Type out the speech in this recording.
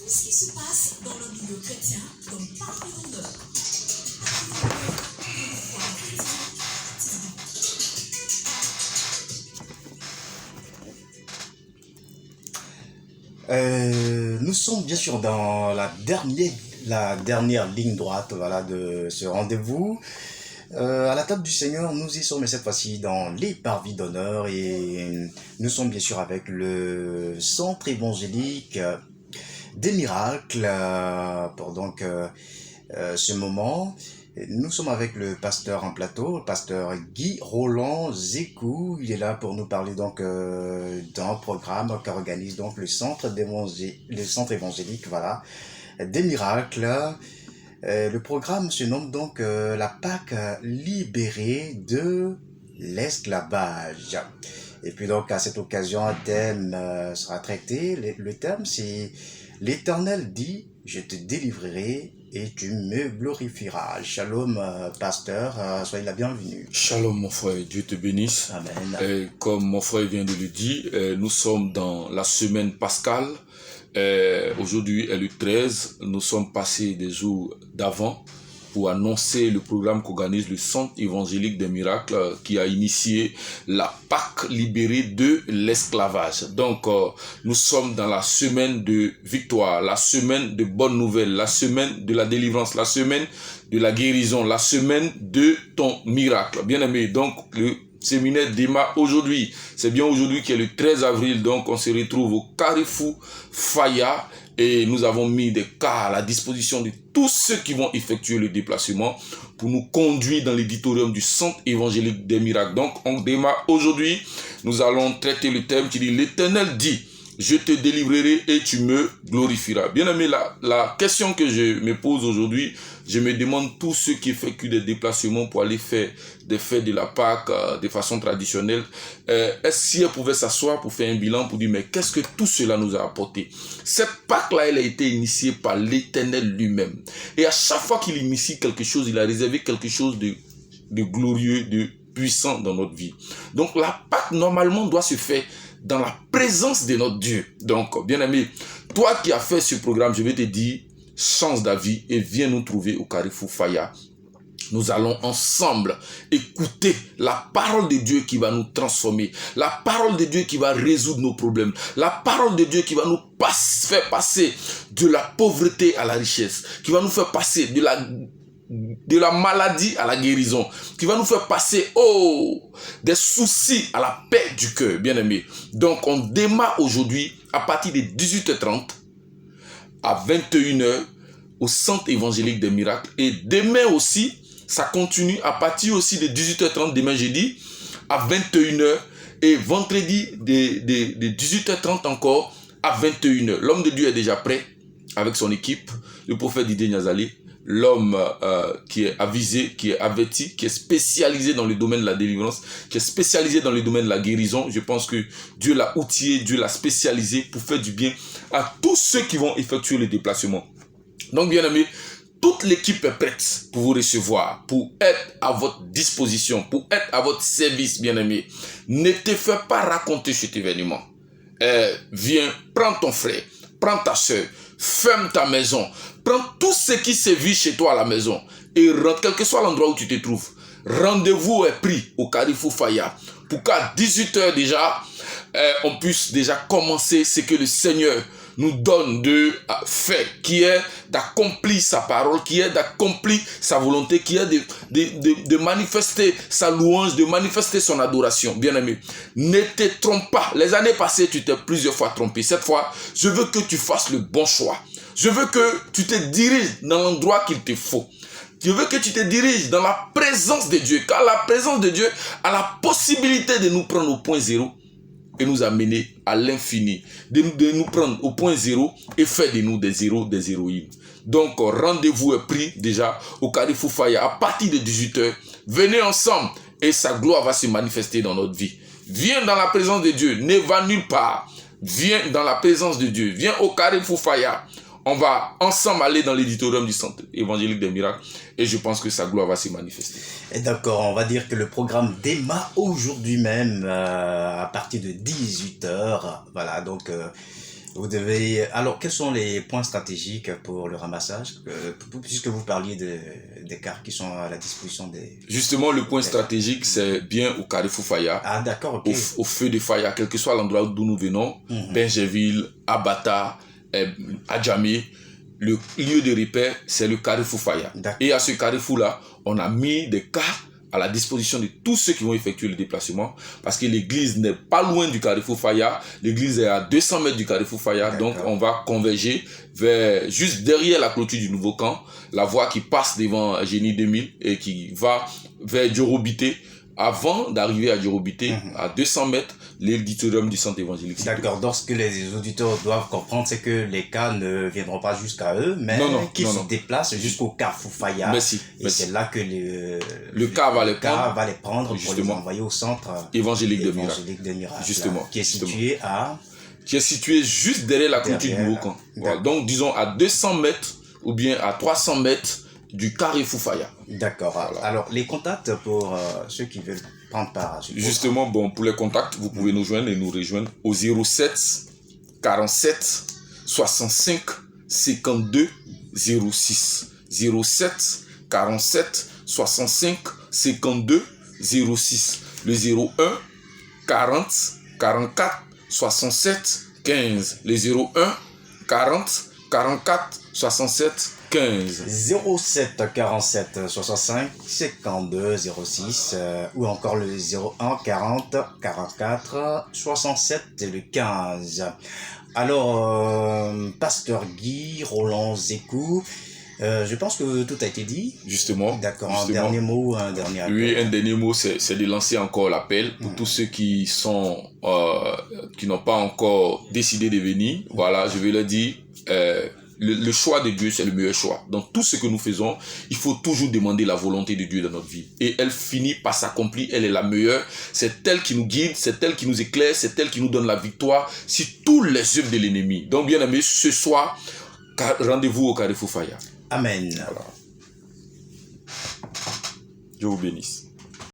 tout ce qui se passe dans le milieu chrétien dans Paris Rondeur. Nous sommes bien sûr dans la dernière ligne droite, voilà, de ce rendez-vous. À la table du Seigneur, nous y sommes, mais cette fois-ci dans les parvis d'honneur, et nous sommes bien sûr avec le centre évangélique des miracles pour donc ce moment. Nous sommes avec le pasteur en plateau, le pasteur Guy Roland Zécou. Il est là pour nous parler donc d'un programme qu'organise donc le centre évangélique, voilà, des miracles. Le programme se nomme donc la Pâque libérée de l'esclavage. Et puis donc à cette occasion, un thème sera traité. Le thème c'est l'Éternel dit, je te délivrerai et tu me glorifieras. Shalom, pasteur, soyez la bienvenue. Shalom, mon frère, Dieu te bénisse. Amen. Et comme mon frère vient de le dire, nous sommes dans la semaine pascale. Aujourd'hui est le 13. Nous sommes passés des jours d'avant pour annoncer le programme qu'organise le Centre évangélique des miracles qui a initié la Pâque libérée de l'esclavage. Donc, nous sommes dans la semaine de victoire, la semaine de bonnes nouvelles, la semaine de la délivrance, la semaine de la guérison, la semaine de ton miracle. Bien aimé, donc le séminaire démarre aujourd'hui. C'est bien aujourd'hui qui est le 13 avril, donc on se retrouve au Carrefour Faya. Et nous avons mis des cas à la disposition de tous ceux qui vont effectuer le déplacement pour nous conduire dans l'éditorium du Centre évangélique des miracles. Donc, on démarre aujourd'hui. Nous allons traiter le thème qui dit « L'Éternel dit, je te délivrerai et tu me glorifieras ». Bien aimé, la question que je me pose aujourd'hui, je me demande tous ceux qui effectuent des déplacements pour aller faire des fêtes de la Pâque de façon traditionnelle, est-ce qu'ils pouvaient s'asseoir pour faire un bilan, pour dire mais qu'est-ce que tout cela nous a apporté? Cette Pâque-là, elle a été initiée par l'Éternel lui-même. Et à chaque fois qu'il initie quelque chose, il a réservé quelque chose de glorieux, de puissant dans notre vie. Donc la Pâque, normalement, doit se faire dans la présence de notre Dieu. Donc, bien aimé, toi qui as fait ce programme, je vais te dire, change d'avis et viens nous trouver au Carrefour Faya. Nous allons ensemble écouter la parole de Dieu qui va nous transformer, la parole de Dieu qui va résoudre nos problèmes, la parole de Dieu qui va nous faire passer de la pauvreté à la richesse, qui va nous faire passer de la maladie à la guérison, qui va nous faire passer des soucis à la paix du cœur, bien aimé. Donc on démarre aujourd'hui à partir de 18h30 à 21h au Centre évangélique des miracles, et demain aussi ça continue à partir aussi de 18h30 demain jeudi à 21h, et vendredi de 18h30 encore à 21h. L'homme de Dieu est déjà prêt avec son équipe, le prophète Didier Niazali, l'homme qui est avisé, qui est averti, qui est spécialisé dans le domaine de la délivrance, qui est spécialisé dans le domaine de la guérison. Je pense que Dieu l'a outillé, Dieu l'a spécialisé pour faire du bien à tous ceux qui vont effectuer le déplacement. Donc, bien aimé, toute l'équipe est prête pour vous recevoir, pour être à votre disposition, pour être à votre service, bien aimé. Ne te fais pas raconter cet événement. Viens, prends ton frère, prends ta soeur, ferme ta maison, prends tout ce qui se vit chez toi à la maison et rentre, quel que soit l'endroit où tu te trouves. Rendez-vous est pris au Carrefour Faya pour qu'à 18h déjà, on puisse déjà commencer ce que le Seigneur nous donne de faire, qui est d'accomplir sa parole, qui est d'accomplir sa volonté, qui est de manifester sa louange, de manifester son adoration. Bien-aimé, ne te trompe pas. Les années passées, tu t'es plusieurs fois trompé. Cette fois, je veux que tu fasses le bon choix. Je veux que tu te diriges dans l'endroit qu'il te faut. Je veux que tu te diriges dans la présence de Dieu, car la présence de Dieu a la possibilité de nous prendre au point zéro et nous amener à l'infini, de nous prendre au point zéro et faire de nous des héros, des héroïnes. Donc, rendez-vous est pris déjà au Carrefour Faya à partir de 18h. Venez ensemble et sa gloire va se manifester dans notre vie. Viens dans la présence de Dieu, ne va nulle part. Viens dans la présence de Dieu, viens au Carrefour Faya. On va ensemble aller dans l'éditorium du Centre évangélique des miracles et je pense que sa gloire va se manifester. Et d'accord, on va dire que le programme démarre aujourd'hui même à partir de 18h. Voilà, donc Vous devez... Alors, quels sont les points stratégiques pour le ramassage, puisque vous parliez des cartes qui sont à la disposition des... Justement, le point stratégique, c'est bien au Carrefour Faya, Ah, d'accord, ok. au feu de Faya, quel que soit l'endroit d'où nous venons, Benjerville, Abata, Adjamé, le lieu de repère, c'est le Carrefour Faya. D'accord. Et à ce carrefour-là, on a mis des cartes à la disposition de tous ceux qui vont effectuer le déplacement, parce que l'église n'est pas loin du Carrefour Faya, l'église est à 200 mètres du Carrefour Faya, donc on va converger vers, juste derrière la clôture du nouveau camp, la voie qui passe devant Génie 2000 et qui va vers Djorobité. Avant d'arriver à Djorobité, à 200 mètres, l'auditorium du centre évangélique. D'accord, donc ce que les auditeurs doivent comprendre, c'est que les cas ne viendront pas jusqu'à eux, mais qu'ils se déplacent jusqu'au Carrefour Faya. Merci. Et c'est là que le cas va les prendre, pour les envoyer au centre évangélique de Miracle. Justement. Qui est situé à... Qui est situé juste derrière la clôture du nouveau camp. Voilà. Donc, disons, à 200 mètres ou bien à 300 mètres du Carrefour Faya. D'accord. Voilà. Alors, les contacts pour ceux qui veulent prendre part à ce programme. Justement, bon, pour les contacts, vous pouvez nous joindre et nous rejoindre au 07 47 65 52 06. 07 47 65 52 06. Le 01 40 44 67 15. Le 01 40 44 67 15. 07 47 65 52 06 ou encore le 01 40 44 67 et le 15. Alors, Pasteur Guy, Roland Zékou, je pense que tout a été dit. Justement. D'accord, un dernier mot, un dernier appel. Oui, un dernier mot, c'est de lancer encore l'appel pour tous ceux qui sont qui n'ont pas encore décidé de venir. Voilà, je vais leur dire, le choix de Dieu, c'est le meilleur choix. Dans tout ce que nous faisons, il faut toujours demander la volonté de Dieu dans notre vie. Et elle finit par s'accomplir, elle est la meilleure. C'est elle qui nous guide, c'est elle qui nous éclaire, c'est elle qui nous donne la victoire sur tous les œuvres de l'ennemi. Donc, bien aimé, ce soir, rendez-vous au Carrefour Faya. Amen. Voilà. Dieu vous bénisse.